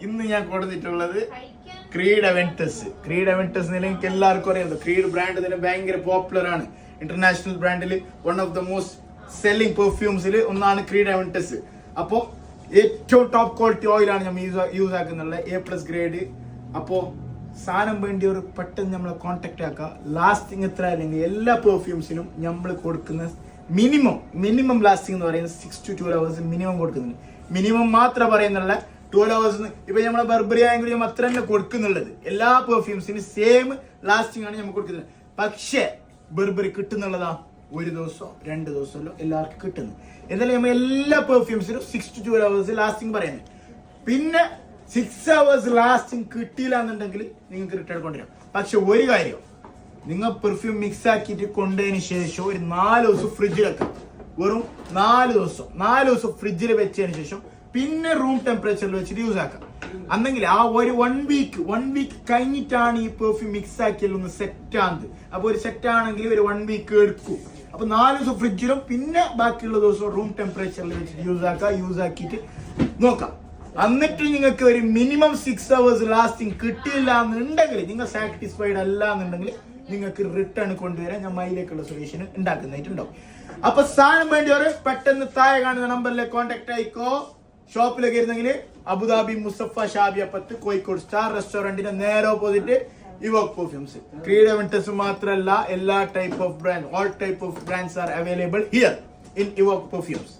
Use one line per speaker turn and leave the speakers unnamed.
ഇന്ന് ഞാൻ കൊടുത്തിട്ടുള്ളത് ക്രീഡ് അവെന്റസ്. ക്രീഡ് അവെന്റസ് എനിക്ക് എല്ലാവർക്കും അറിയാം. ക്രീഡ് ബ്രാൻഡ് തന്നെ ഭയങ്കര പോപ്പുലർ ആണ്. ഇന്റർനാഷണൽ ബ്രാൻഡിൽ one of the most selling പെർഫ്യൂംസിൽ ഒന്നാണ് ക്രീഡ് അവെന്റസ്. അപ്പോൾ ഏറ്റവും ടോപ്പ് ക്വാളിറ്റി ഓയിലാണ് ഞാൻ യൂസ് ആക്കുന്നുള്ളത്, A+ ഗ്രേഡ്. അപ്പോൾ സാധനം വേണ്ടി ഒരു പെട്ടെന്ന് നമ്മളെ കോൺടാക്ട് ആക്കുക. ലാസ്റ്റിംഗ് എത്ര അല്ലെങ്കിൽ എല്ലാ പെർഫ്യൂംസിനും നമ്മൾ കൊടുക്കുന്ന മിനിമം ലാസ്റ്റിംഗ് എന്ന് പറയുന്നത് 6 to 12 hours മിനിമം കൊടുക്കുന്നുണ്ട്. മിനിമം മാത്രം പറയുന്നുള്ള 12 hours. ഇപ്പൊ നമ്മളെ ബർബറി ആയെങ്കിലും അത്ര തന്നെ കൊടുക്കുന്നുള്ളത്. എല്ലാ പെർഫ്യൂംസിനും സെയിം ലാസ്റ്റിംഗ് ആണ് നമ്മൾ കൊടുക്കുന്നത്. പക്ഷേ ബർബറി കിട്ടുന്നുള്ളതാ 1 ദിവസം 2 ദിവസമല്ലോ എല്ലാവർക്കും കിട്ടുന്നത്. എന്നാലും നമ്മൾ എല്ലാ പെർഫ്യൂംസിനും 6 to 12 hours ലാസ്റ്റിംഗ് പറയുന്നത്. പിന്നെ 6 hours ലാസ്റ്റിംഗ് കിട്ടിയില്ല എന്നുണ്ടെങ്കിൽ നിങ്ങൾക്ക് റിട്ടേൺ കൊണ്ടുവരാം. പക്ഷെ ഒരു കാര്യം, നിങ്ങൾ പെർഫ്യൂം മിക്സ് ആക്കിയിട്ട് കൊണ്ടതിന് ശേഷം ഒരു 4 ദിവസം ഫ്രിഡ്ജിൽ വെക്കാം. വെറും 4 ദിവസം ഫ്രിഡ്ജിൽ വെച്ചതിന് ശേഷം പിന്നെ റൂം ടെമ്പറേച്ചറിൽ വെച്ചിട്ട് യൂസ് ആക്കാം. അന്നെങ്കിൽ ആ ഒരു 1 week കഴിഞ്ഞിട്ടാണ് ഈ പെർഫ്യൂം മിക്സ് ആക്കിയാലൊന്ന് സെറ്റ് ആകുന്നത്. അപ്പൊ ഒരു സെറ്റ് ആണെങ്കിൽ ഒരു 1 week എടുക്കും. അപ്പൊ 4 ദിവസം ഫ്രിഡ്ജിലും പിന്നെ ബാക്കിയുള്ള ദിവസം റൂം ടെമ്പറേച്ചറിൽ വെച്ചിട്ട് യൂസ് ആക്കിയിട്ട് നോക്കാം. എന്നിട്ട് നിങ്ങൾക്ക് ഒരു മിനിമം 6 hours ലാസ്റ്റിംഗ് കിട്ടിയില്ല എന്നുണ്ടെങ്കിൽ, നിങ്ങൾ സാറ്റിസ്ഫൈഡ് അല്ല എന്നുണ്ടെങ്കിൽ നിങ്ങൾക്ക് റിട്ടേൺ കൊണ്ടുവരാൻ ഞാൻ മൈലേക്കുള്ള സൊല്യൂഷൻ ഉണ്ടാക്കുന്നതായിട്ടുണ്ടാവും. അപ്പൊ സാധനം വേണ്ടിയവർ പെട്ടെന്ന് താഴെ കാണുന്ന നമ്പറിലേക്ക് കോൺടാക്ട് ആയിക്കോ. ഷോപ്പിലേക്ക് ഇരുന്നെങ്കിൽ Abu Dhabi Musaffah Shabiya 10 Kozhikode star റെസ്റ്റോറന്റിന്റെ നേരെ opposite Evoke perfumes. Creed Aventus മാത്രമല്ല, എല്ലാ type of brand, all type of brands are available here in Evoke perfumes.